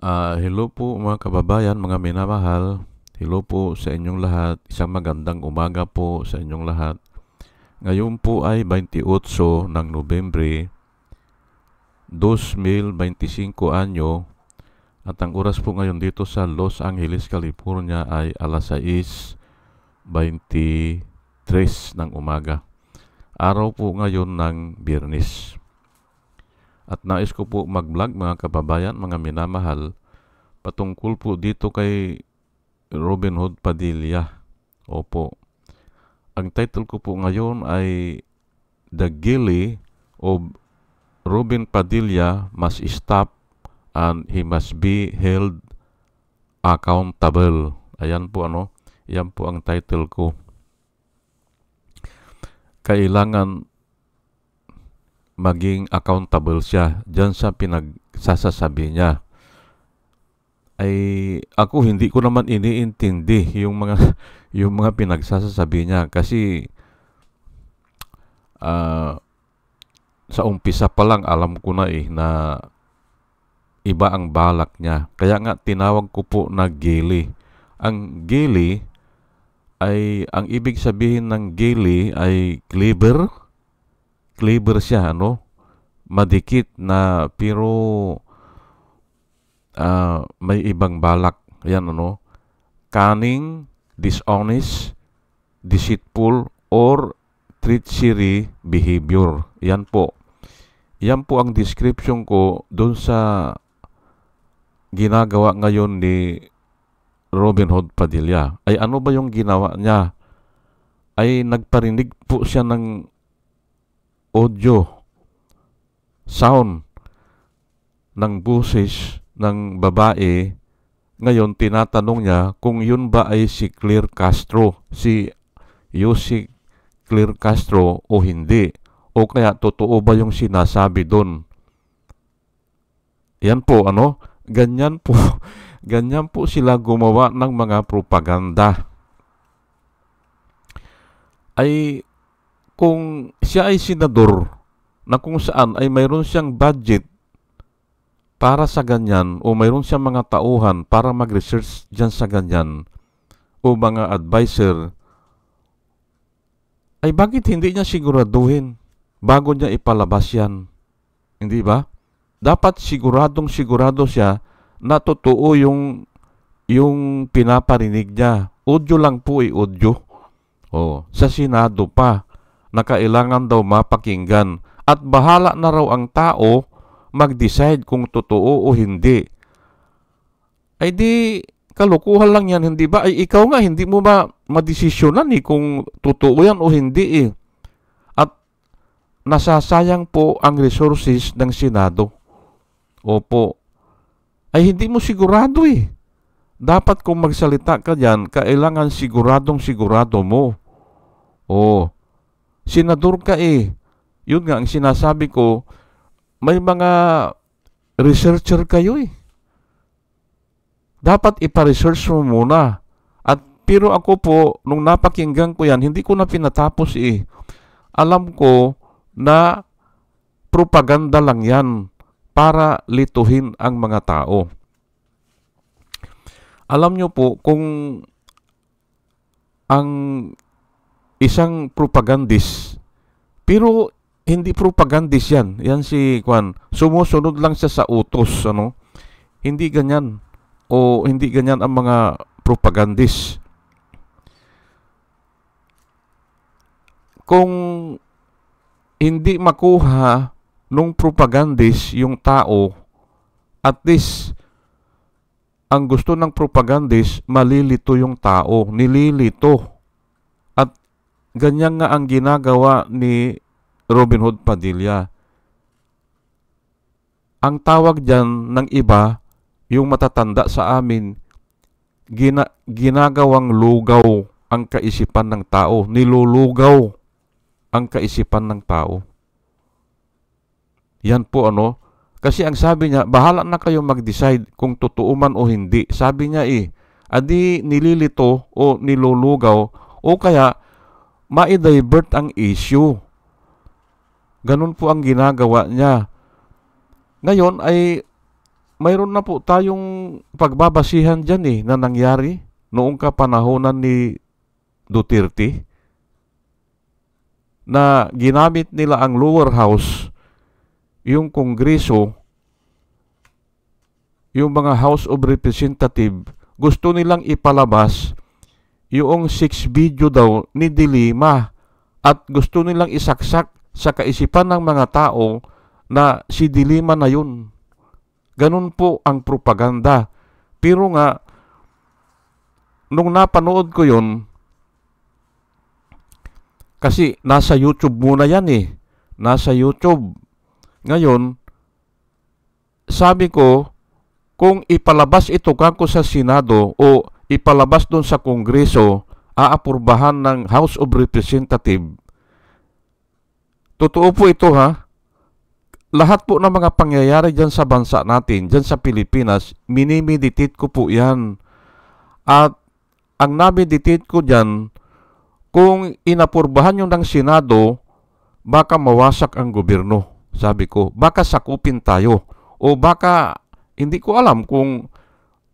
Hello po mga kababayan, mga minamahal. Hello po sa inyong lahat. Isang magandang umaga po sa inyong lahat. Ngayon po ay 28 ng Nobyembre 2025 anyo at ang oras po ngayon dito sa Los Angeles, California ay alas 6:23 ng umaga. Araw po ngayon ng Biyernes. At nais ko po mag-vlog mga kababayan, mga minamahal, patungkol po dito kay Robin Hood Padilla. Opo. Ang title ko po ngayon ay The Gilly of Robin Padilla Must Stop and He Must Be Held Accountable. Ayan po yan po ang title ko. Kailangan maging accountable siya diyan sa pinagsasasabi niya. Ay ako hindi ko naman iniintindi yung mga yung mga pinagsasasabi niya kasi sa umpisa pa lang alam ko na na iba ang balak niya. Kaya nga tinawag ko po na gilly. Ang gilly ay ang ibig sabihin ng gilly ay clever siya, madikit na pero may ibang balak. Yan, cunning, dishonest, deceitful, or treachery behavior. Yan po. Yan po ang description ko doon sa ginagawa ngayon ni Robin Hood Padilla. Ay ano ba yung ginawa niya? Ay nagparinig po siya ng audio, sound ng boses ng babae. Ngayon, tinatanong niya kung yun ba ay si Claire Castro, si Yossi Claire Castro o hindi. O kaya totoo ba yung sinasabi doon? Yan po, ganyan po, ganyan po sila gumawa ng mga propaganda. Ay kung siya ay senador na kung saan ay mayroon siyang budget para sa ganyan o mayroon siyang mga tauhan para mag-research dyan sa ganyan o mga advisor, ay bakit hindi niya siguraduhin bago niya ipalabas yan? Hindi ba? Dapat sigurado siya na totoo yung pinaparinig niya. Audio lang po audio. Sa Senado pa na kailangan daw mapakinggan at bahala na raw ang tao mag-decide kung totoo o hindi. Ay di kalukuhan lang yan, hindi ba? Ay ikaw nga hindi mo ba madesisyonan kung totoo yan o hindi At nasasayang po ang resources ng Senado. Opo. Ay hindi mo sigurado Dapat kung magsalita ka dyan, kailangan sigurado mo. Senador ka Yun nga ang sinasabi ko, may mga researcher kayo Dapat ipa-research mo muna. Pero ako po, nung napakinggan ko yan, hindi ko na pinatapos Alam ko na propaganda lang yan para lituhin ang mga tao. Alam nyo po, kung ang isang propagandist, pero hindi propagandist yan. Yan si Juan. Sumusunod lang siya sa utos, Hindi ganyan. O hindi ganyan ang mga propagandist. Kung hindi makuha nung propagandist yung tao, at least ang gusto ng propagandist, malilito yung tao, nililito. At ganyan nga ang ginagawa ni Robin Hood Padilla. Ang tawag dyan ng iba, yung matatanda sa amin, ginagawang lugaw ang kaisipan ng tao. Nilulugaw ang kaisipan ng tao. Yan po Kasi ang sabi niya, bahala na kayo mag-decide kung totoo man o hindi. Sabi niya adi nililito o nilulugaw o kaya ma-divert ang issue. Ganun po ang ginagawa niya. Ngayon ay mayroon na po tayong pagbabasihan dyan na nangyari noong kapanahonan ni Duterte na ginamit nila ang lower house, yung Kongreso, yung mga House of Representative, gusto nilang ipalabas yung 6 video daw ni De Lima at gusto nilang isaksak sa kaisipan ng mga tao na si De Lima na yun. Ganun po ang propaganda. Pero nga, nung napanood ko yun, kasi nasa YouTube muna yan nasa YouTube. Ngayon, sabi ko, kung ipalabas ito kako sa Senado o ipalabas doon sa Kongreso, aapurbahan ng House of Representative. Totoo po ito Lahat po ng mga pangyayari dyan sa bansa natin, dyan sa Pilipinas, minimeditate ko po yan. At ang nameditate ko dyan, kung inapurbahan yung ng Senado, baka mawasak ang gobyerno. Sabi ko, baka sakupin tayo. O baka, hindi ko alam kung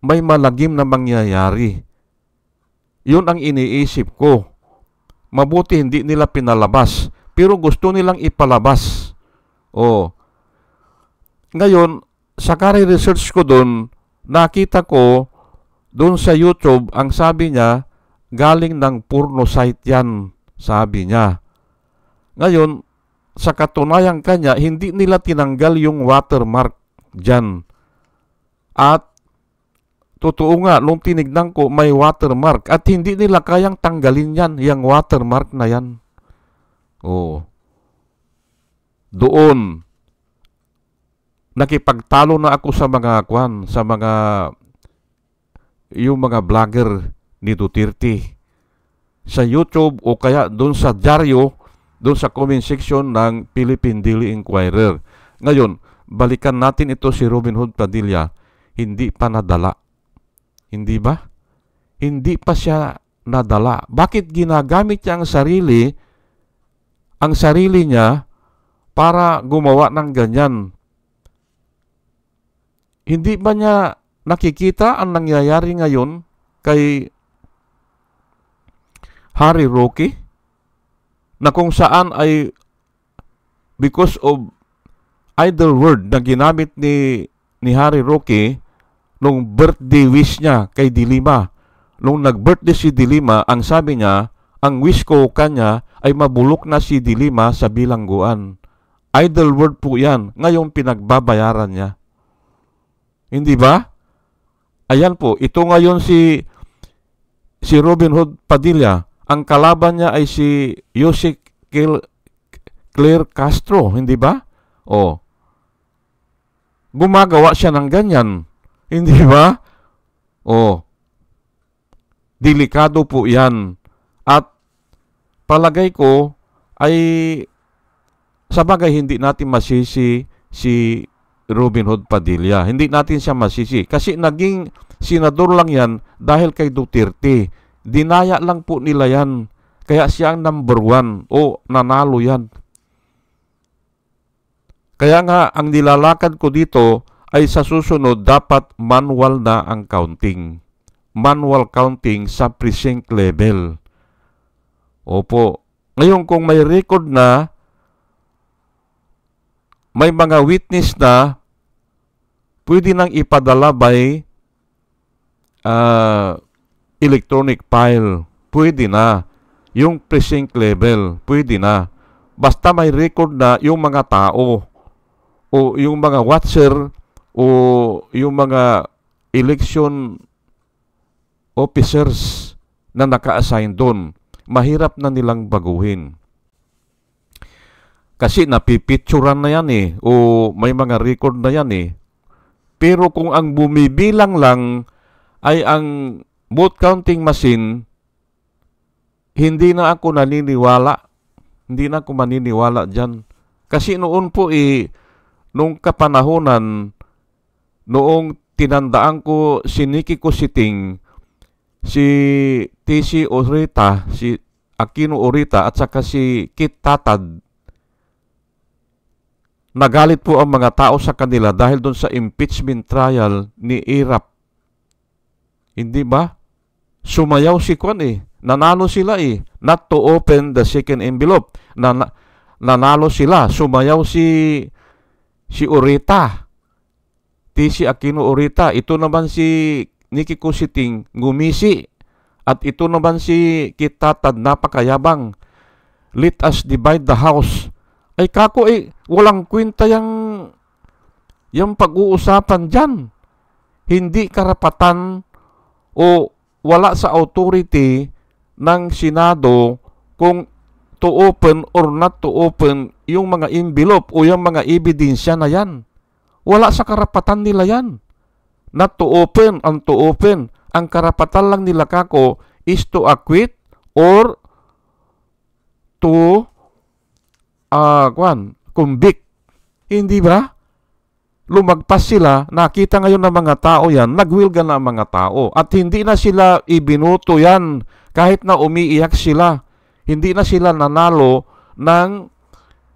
may malagim na mangyayari. Yun ang iniisip ko. Mabuti hindi nila pinalabas. Pero gusto nilang ipalabas. Ngayon, sa research ko doon, nakita ko doon sa YouTube, ang sabi niya, galing ng porno site yan, sabi niya. Ngayon, sa katunayan kanya, hindi nila tinanggal yung watermark dyan. At, totoo nga, nung tinignan ko, may watermark. At hindi nila kayang tanggalin yan, yung watermark na yan. Doon, nakipagtalo na ako sa mga yung mga vlogger ni Duterte sa YouTube o kaya doon sa dyaryo, doon sa comment section ng Philippine Daily Inquirer. Ngayon, balikan natin ito si Robin Hood Padilla. Hindi pa nadala. Hindi ba? Hindi pa siya nadala. Bakit ginagamit niya ang sarili niya para gumawa ng ganyan? Hindi ba niya nakikita ang nangyayari ngayon kay Harry Roque? Na kung saan ay because of idle word na ginamit ni Harry Roque nung birthday wish niya kay De Lima. Nung nag-birthday si De Lima, ang sabi niya, ang wish ko kanya ay mabulok na si De Lima sa bilangguan. Idle word po yan. Ngayon pinagbabayaran niya. Hindi ba? Ayan po, ito ngayon si Robin Hood Padilla. Ang kalaban niya ay si Jose Claire Castro, hindi ba? Gumagawa siya ng ganyan. Hindi ba? Delikado po yan. At palagay ko ay sa bagay hindi natin masisi si Robin Hood Padilla. Hindi natin siya masisi. Kasi naging senador lang yan dahil kay Duterte. Dinaya lang po nila yan. Kaya siya ang number 1 o nanalo yan. Kaya nga, ang nilalakad ko dito ay sa susunod dapat manual na ang counting. Manual counting sa precinct level. Opo. Ngayon kung may record na, may mga witness na, pwede nang ipadala by electronic file. Pwede na. Yung precinct level, pwede na. Basta may record na yung mga tao o yung mga watcher o yung mga election officers na naka-assign doon. Mahirap na nilang baguhin. Kasi napipicturan na yan o may mga record na yan Pero kung ang bumibilang lang ay ang vote counting machine, hindi na ako naniniwala. Hindi na ako maniniwala dyan. Kasi noon po nung kapanahonan, noong tinandaan ko si Nikki Cositing, si TC Orita, si Aquino Orita, at saka si Kit Tatad, Nagalit po ang mga tao sa kanila dahil doon sa impeachment trial ni Irap. Hindi ba? Sumayaw si Kwan eh. Nanalo sila eh. Not to open the second envelope. Nanalo sila. Sumayaw si Urita. Si Aquino Urita. Ito naman si Nikki Kusiting gumisi. At ito naman si Kitatad napakayabang. Let us divide the house. Ay kako walang kwenta yung pag-uusapan dyan. Hindi karapatan o wala sa authority ng Senado kung to open or not to open yung mga envelope o yung mga ebidensya na yan. Wala sa karapatan nila yan. Not to open, ang to open. Ang karapatan lang nila kako is to acquit or to convict. Hindi ba? Lumagpas sila, nakita ngayon ng mga tao yan, nagwilga na ang mga tao. At hindi na sila ibinuto yan kahit na umiiyak sila. Hindi na sila nanalo ng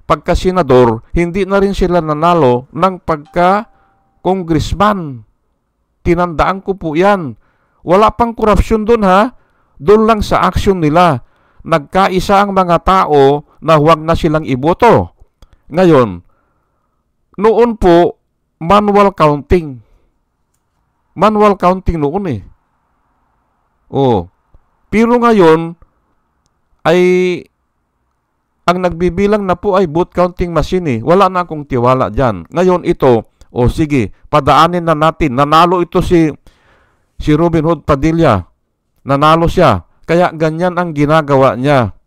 pagka-senador, hindi na rin sila nanalo ng pagka-congressman. Tinandaan ko po yan. Wala pang korupsyon doon ha. Doon lang sa action nila. Nagkaisa ang mga tao na huwag na silang iboto. Ngayon, noon po, manual counting. Manual counting noon eh. Pero ngayon, ay ang nagbibilang na po ay vote counting machine eh. Wala na akong tiwala dyan. Ngayon ito, sige, padaanin na natin. Nanalo ito si Robin Hood Padilla. Nanalo siya. Kaya ganyan ang ginagawa niya.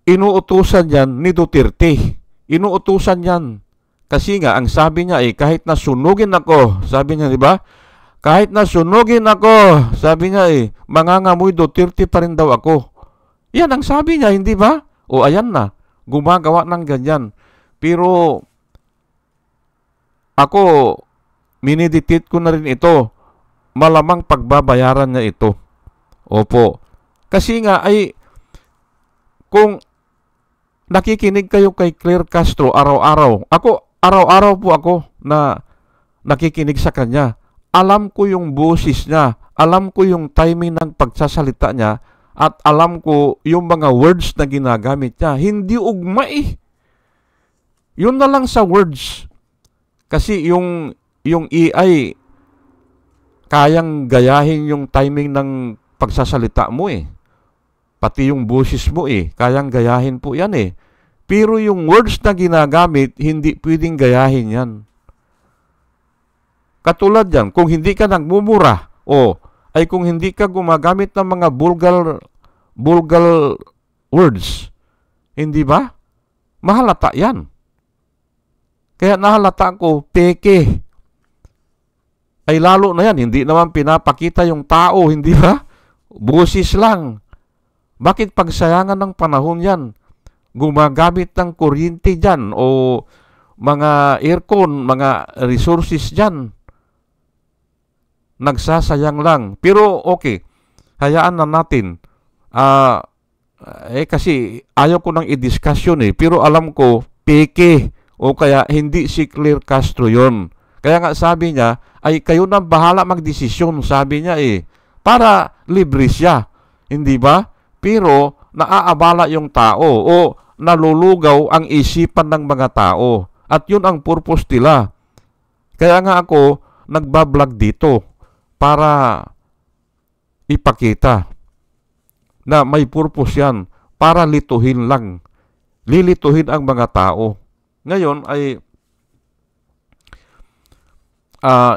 Inuutusan yan ni Duterte. Inuutusan yan. Kasi nga, ang sabi niya kahit na sunugin ako, sabi niya, di ba? Kahit na sunugin ako, sabi niya mangangamoy Duterte pa rin daw ako. Yan ang sabi niya, hindi ba? Ayan na, gumagawa ng ganyan. Pero, ako, miniditate ko na rin ito. Malamang pagbabayaran niya ito. Opo. Kasi nga kung nakikinig kayo kay Claire Castro araw-araw, araw-araw po ako na nakikinig sa kanya. Alam ko yung boses niya, alam ko yung timing ng pagsasalita niya, at alam ko yung mga words na ginagamit niya. Hindi ugma Yun na lang sa words. Kasi yung AI, kayang gayahin yung timing ng pagsasalita mo Pati yung boses mo kayang gayahin po yan Pero yung words na ginagamit, hindi pwedeng gayahin yan. Katulad yan, kung hindi ka nagmumura, ay kung hindi ka gumagamit ng mga vulgar words, hindi ba? Mahalata yan. Kaya nahalata ko, peke. Ay lalo na yan, hindi naman pinapakita yung tao, hindi ba? Boses lang. Bakit pagsayangan ng panahon yan? Gumagamit ng kuryente dyan o mga aircon, mga resources dyan. Nagsasayang lang. Pero okay, hayaan na natin. Kasi ayaw ko nang i-discuss yun pero alam ko, peke o kaya hindi si Claire Castro yun. Kaya nga sabi niya, ay kayo na bahala magdesisyon, sabi niya para libre siya. Hindi ba? Pero naaabala yung tao o nalulugaw ang isipan ng mga tao. At yun ang purpose nila. Kaya nga ako nagbablog dito para ipakita na may purpose yan para lituhin lang. Lilituhin ang mga tao. Ngayon ay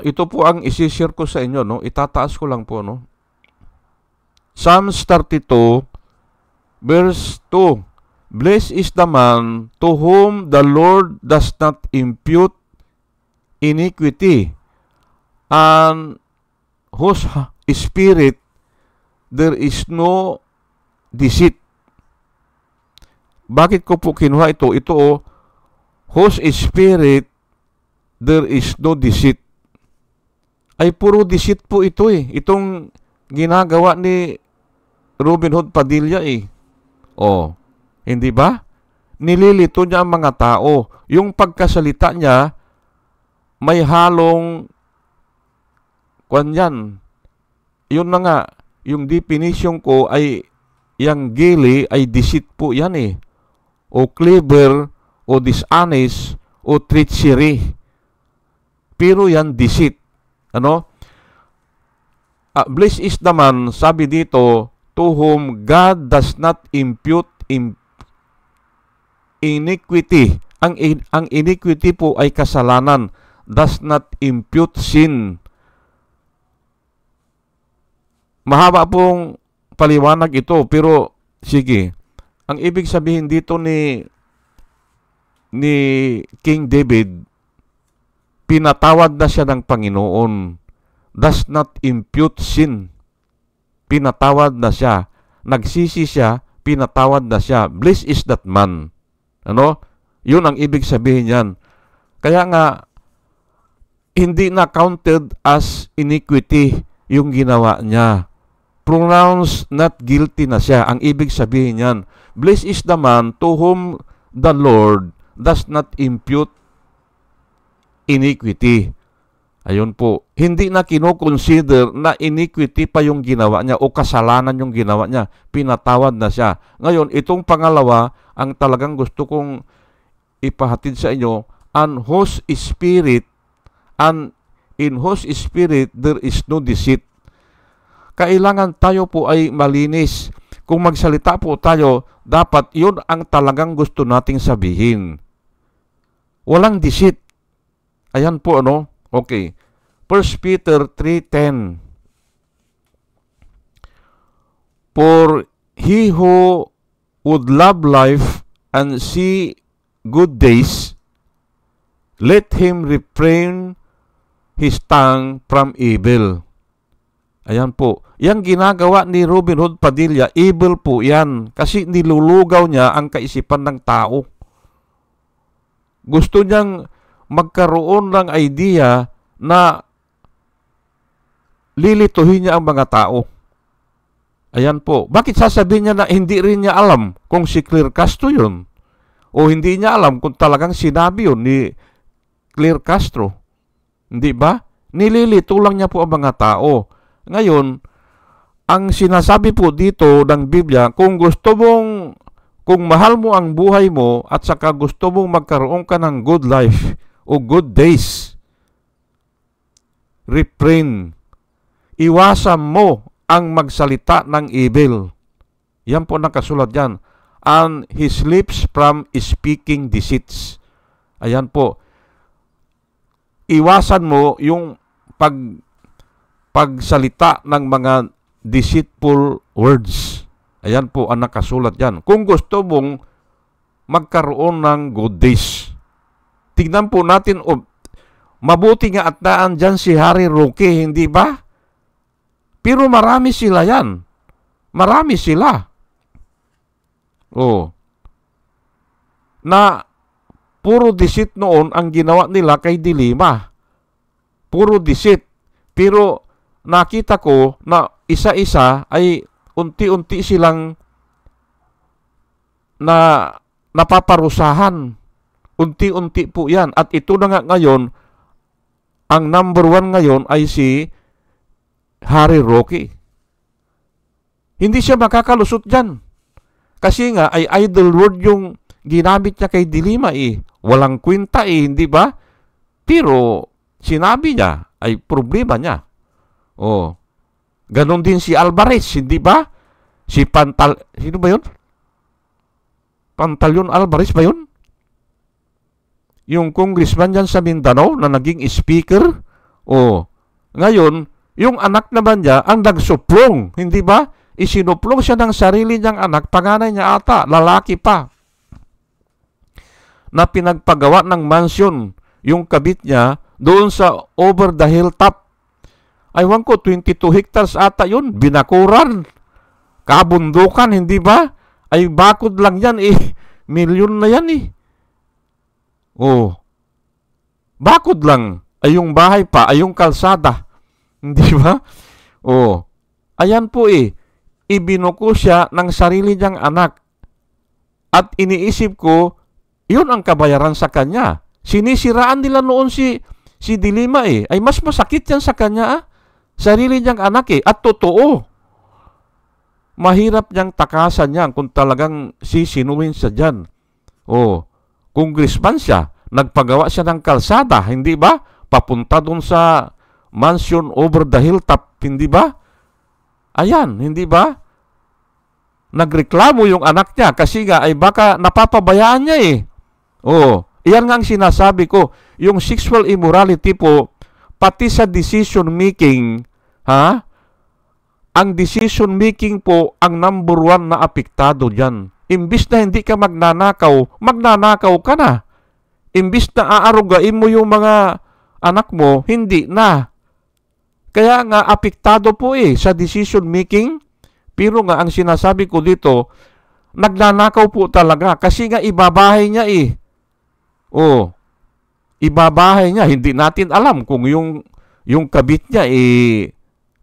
ito po ang isi-share ko sa inyo, itataas ko lang po, Psalms 32 verse 2. Blessed is the man to whom the Lord does not impute iniquity, and whose spirit there is no deceit. Bakit ko po kinuha ito? Ito whose spirit there is no deceit. Ay puro deceit po ito Itong ginagawa ni Robin Hood Padilla Hindi ba? nililito niya ang mga tao. Yung pagkasalita niya, may halong yan. Yun na nga, yung definition ko ay yung gili ay deceit po yan eh. O clever, o dishonest, o treachery. Pero yan deceit. Ano? Blessed is the man, sabi dito, to whom God does not impute iniquity. Ang iniquity po ay kasalanan. Does not impute sin. Mahaba pong paliwanag ito, pero sige. Ang ibig sabihin dito ni King David, pinatawad na siya ng Panginoon. Does not impute sin. Pinatawad na siya. Nagsisi siya, pinatawad na siya. Blessed is that man. Ano? Yun ang ibig sabihin yan. Kaya nga, hindi na counted as iniquity yung ginawa niya. Pronounced not guilty na siya. Ang ibig sabihin yan, blessed is the man to whom the Lord does not impute iniquity. Ayun po. Hindi na kinoconsider na iniquity pa yung ginawa niya o kasalanan yung ginawa niya. Pinatawad na siya. Ngayon, itong pangalawa, ang talagang gusto kong ipahatid sa inyo, and in whose spirit there is no deceit. Kailangan tayo po ay malinis. Kung magsalita po tayo, dapat yun ang talagang gusto nating sabihin. Walang deceit. Ayan po, ano? Okay. 1 Peter 3:10. For he who would love life and see good days, let him refrain his tongue from evil. Ayan po. Yang ginagawa ni Robin Hood Padilla, evil po yan. Kasi nilulugaw niya ang kaisipan ng tao. Gusto niyang magkaroon ng idea na lilituhin niya ang mga tao. Ayan po. Bakit sasabihin niya na hindi rin niya alam kung si Claire Castro yun? O hindi niya alam kung talagang sinabi yun ni Claire Castro? Hindi ba? Nililito lang niya po ang mga tao. Ngayon, ang sinasabi po dito ng Biblia, kung mahal mo ang buhay mo at saka gusto mong magkaroon ka ng good life o good days, refrain. Iwasan mo ang magsalita ng evil. Yan po nakasulat yan. And his lips from speaking deceits. Ayan po. Iwasan mo yung pagsalita ng mga deceitful words. Ayan po ang nakasulat yan. Kung gusto mong magkaroon ng good days. Tignan po natin, mabuti nga at daan dyan si Harry Roque, hindi ba? Pero marami sila yan. Marami sila. Na puro deceit noon ang ginawa nila kay Dilima. Puro deceit. Pero nakita ko na isa-isa ay unti-unti silang napaparusahan. Unti-unti po yan. At ito na nga ngayon, ang number 1 ngayon ay si Harry Roque. Hindi siya makakalusot dyan. Kasi nga ay idle word yung ginamit niya kay Dilima eh. Walang kwenta eh, hindi ba? Pero sinabi niya ay problema niya. Ganon din si Alvarez, hindi ba? Sino ba yun? Pantaleon Alvarez ba yun? Yung congressman dyan sa Mindanao na naging speaker. Ngayon, yung anak naman niya ang nagsuplong, hindi ba? Isinuplong siya ng sarili niyang anak, panganay niya ata, lalaki pa, na pinagpagawa ng mansion, yung kabit niya, doon sa over the hilltop. Aywan ko, 22 hectares ata yun, binakuran, kabundukan, hindi ba? Ay bakod lang yan eh, milyon na yan eh. Bakod lang, ay yung bahay pa, ay yung kalsada, hindi ba? Ayan po eh, ibinuko siya ng sarili niyang anak. At iniisip ko, yun ang kabayaran sa kanya. Sinisiraan nila noon si Dilima eh. Ay mas masakit yan sa kanya Sarili niyang anak eh. At totoo. Mahirap niyang takasan yan kung talagang sisinuhin siya dyan. Congressman siya. Nagpagawa siya ng kalsada, hindi ba? Papunta dun sa mansion over the hilltop, hindi ba? Ayan, hindi ba? Nagreklamo yung anak niya kasi nga ay baka napapabayaan niya eh. Iyan nga ang sinasabi ko. Yung sexual immorality po, pati sa decision making, ang decision making po ang number one na apektado dyan. Imbis na hindi ka magnanakaw ka na. Imbis na aarugain mo yung mga anak mo, hindi na. Kaya nga apektado po sa decision making. Pero nga ang sinasabi ko dito, nagnanakaw po talaga kasi nga ibabahay niya ibabahay niya. Hindi natin alam kung yung kabit niya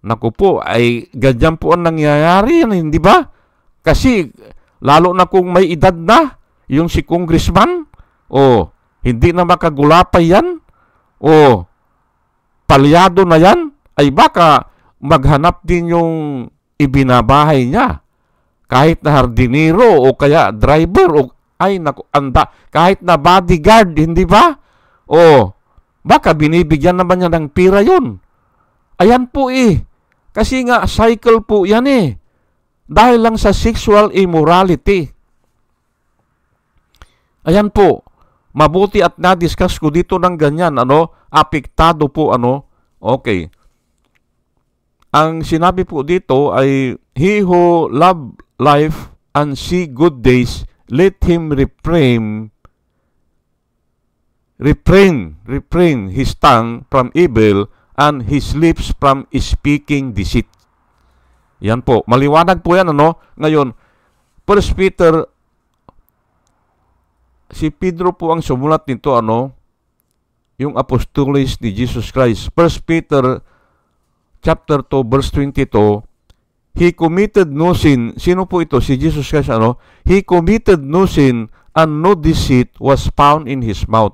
naku po, ay ganyan po ang nangyayari yan, hindi ba? Kasi lalo na kung may edad na, yung si congressman, hindi na makagulapay yan, palyado na yan, ay baka maghanap din yung ibinabahay niya. Kahit na hardinero o kaya driver kahit na bodyguard, hindi ba? Baka binibigyan naman niya ng pira yun. Ayan po Kasi nga cycle po yan Dahil lang sa sexual immorality. Ayan po. Mabuti at na-discuss ko dito ng ganyan, apektado po, okay. Ang sinabi po dito ay, he who love life and see good days, let him refrain his tongue from evil and his lips from speaking deceit. Yan po. Maliwanag po yan, Ngayon, 1 Peter, si Pedro po ang sumulat nito, yung apostolis ni Jesus Christ. 1 Peter chapter 2, verse 22, he committed no sin. Sino po ito? Si Jesus Christ, He committed no sin and no deceit was found in his mouth.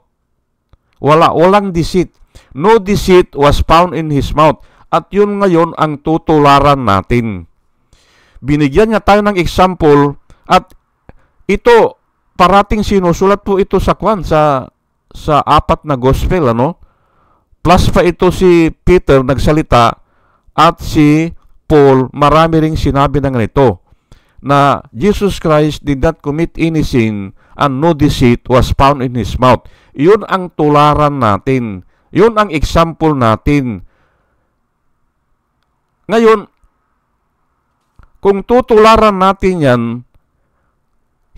Walang deceit. No deceit was found in his mouth. At yun ngayon ang tutularan natin. Binigyan niya tayo ng example at ito, parating sinusulat po ito sa sa 4 na gospel, Plus pa ito si Peter nagsalita at si Paul, marami ring sinabi ng ganito na Jesus Christ did not commit any sin and no deceit was found in his mouth. Yun ang tularan natin. Yun ang example natin. Ngayon, kung tutularan natin yan,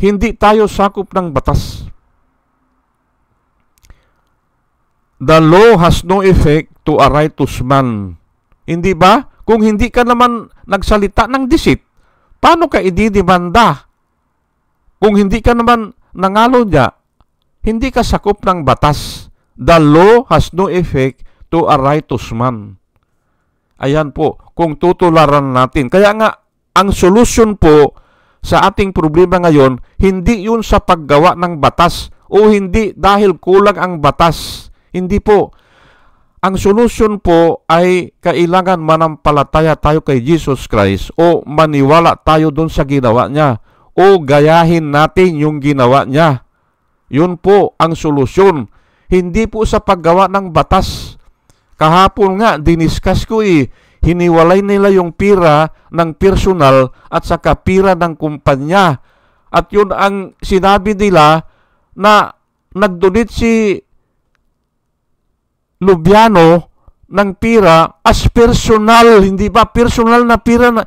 hindi tayo sakop ng batas. The law has no effect to a righteous man. Hindi ba? Kung hindi ka naman nagsalita ng deceit, paano ka ididemanda? Kung hindi ka naman nangalo niya, hindi ka sakop ng batas. The law has no effect to a righteous man. Ayan po, kung tutularan natin. Kaya nga, ang solusyon po sa ating problema ngayon, hindi yun sa paggawa ng batas o hindi dahil kulang ang batas. Hindi po. Ang solusyon po ay kailangan manampalataya tayo kay Jesus Christ o maniwala tayo dun sa ginawa niya o gayahin natin yung ginawa niya. Yun po ang solusyon. Hindi po sa paggawa ng batas. Kahapon nga, diniscuss ko hiniwalay nila yung pira ng personal at saka pira ng kumpanya. At yun ang sinabi nila na nagdonate si Lubiano ng pira as personal, hindi ba? Personal na pira na.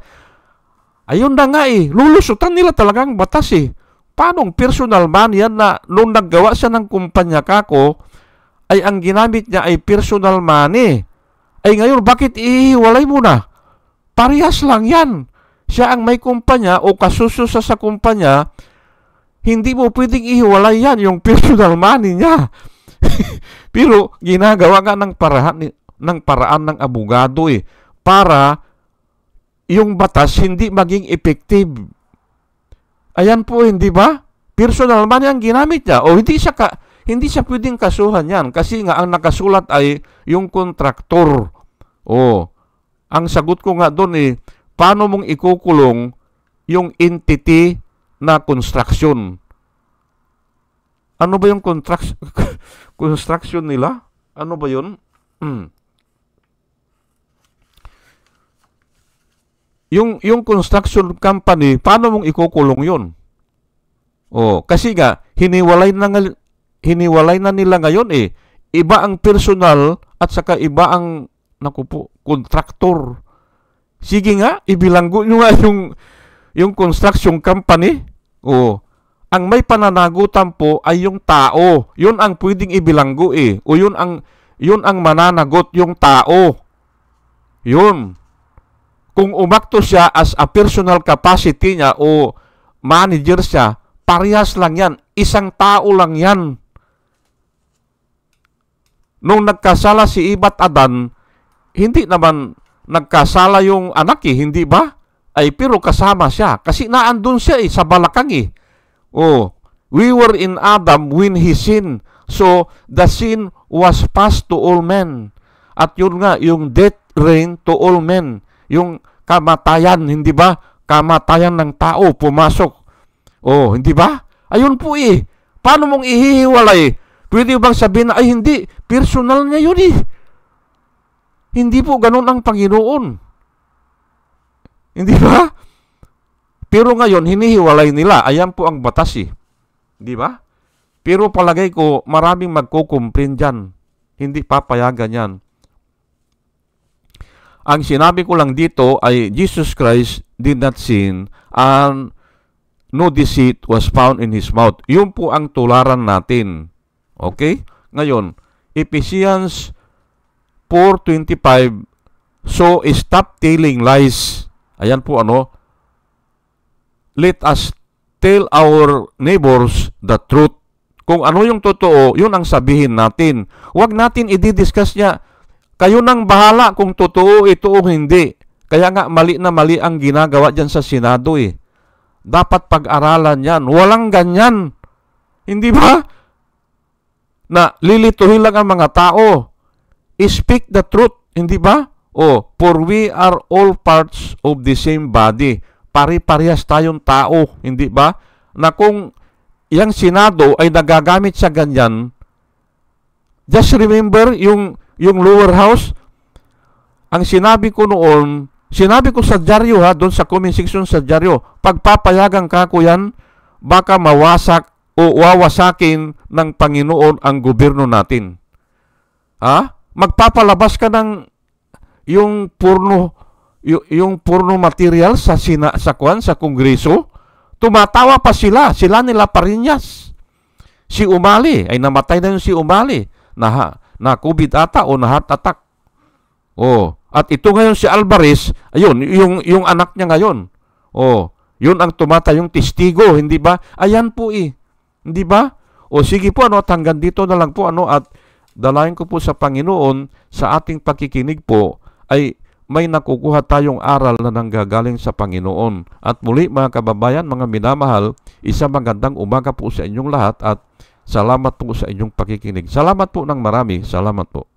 Ayun na nga lulusutan nila talagang batas Paano personal man yan na nung naggawa siya ng kumpanya kako, ay ang ginamit niya ay personal money. Ay ngayon, bakit ihiwalay mo na? Parehas lang yan. Siya ang may kumpanya o kasuso sa kumpanya, hindi mo pwedeng ihiwalay yan, yung personal money niya. Pero ginagawa nga ng paraan ng abogado para yung batas hindi maging effective. Ayan po, hindi ba? personal man ang ginamit niya. O hindi siya pwedeng kasuhan yan kasi nga ang nakasulat ay yung kontraktor. O, ang sagot ko nga doon paano mong ikukulong yung entity na construction? Ano ba yung construction nila? Ano ba yun? Yung construction company, paano mong ikukulong yun? Kasi nga, hiniwalay na nila ngayon Iba ang personal at saka iba ang, kontraktor. Sige nga, ibilanggo nyo nga yung construction company. Ang may pananagutan po ay yung tao. Yun ang pwedeng ibilanggo O yun ang mananagot, yung tao. Yun. Kung umakto siya as a personal capacity niya o manager siya, parehas lang yan. Isang tao lang yan. Nung nagkasala si Eva at Adan, hindi naman nagkasala yung anak hindi ba? Pero kasama siya. Kasi naandun siya sa balakang we were in Adam when he sinned. So, the sin was passed to all men. At yun nga, yung death reigned to all men. Yung kamatayan, hindi ba? Kamatayan ng tao, pumasok. Hindi ba? Ayun po Paano mong ihihiwalay? Pwede bang sabihin na, hindi, personal niya yun Hindi po ganun ang Panginoon. Hindi ba? Pero ngayon, hinihiwalay nila. Ayan po ang batas Di ba? Pero palagay ko, maraming magkukumprin dyan. Hindi papayagan yan. Ang sinabi ko lang dito ay Jesus Christ did not sin and no deceit was found in His mouth. Yun po ang tularan natin. Okay? Ngayon, Ephesians 4:25, so stop telling lies. Ayan po let us tell our neighbors the truth. Kung ano yung totoo, yun ang sabihin natin. Huwag natin i-discuss niya. Kayo nang bahala kung totoo ito o hindi. Kaya nga mali na mali ang ginagawa dyan sa Senado Dapat pag-aralan yan. Walang ganyan. Hindi ba? Na lilituhin lang ang mga tao. Speak the truth. Hindi ba? For we are all parts of the same body. Pari-parehas tayong tao. Hindi ba? Na kung yung Senado ay nagagamit sa ganyan, just remember yung lower house, ang sinabi ko noon, sinabi ko sa dyaryo doon sa comment section sa dyaryo, pagpapayagan ka ko yan, baka mawasak o wawasakin ng Panginoon ang gobyerno natin. Magpapalabas ka ng yung porno material sa Kongreso, tumatawa pa sila nila Pariñas. Si Umali, ay namatay na yung si Umali, na COVID ata o na heart attack. At ito ngayon si Alvarez, ayun, yung anak niya ngayon. Yun ang tumatayong testigo, hindi ba? Ayan po hindi ba? Sige po at hanggang dito na lang po at dalayan ko po sa Panginoon sa ating pakikinig po ay may nakukuha tayong aral na nanggagaling sa Panginoon. At muli mga kababayan, mga minamahal, isang magandang umaga po sa inyong lahat at salamat po sa inyong pakikinig. Salamat po ng marami. Salamat po.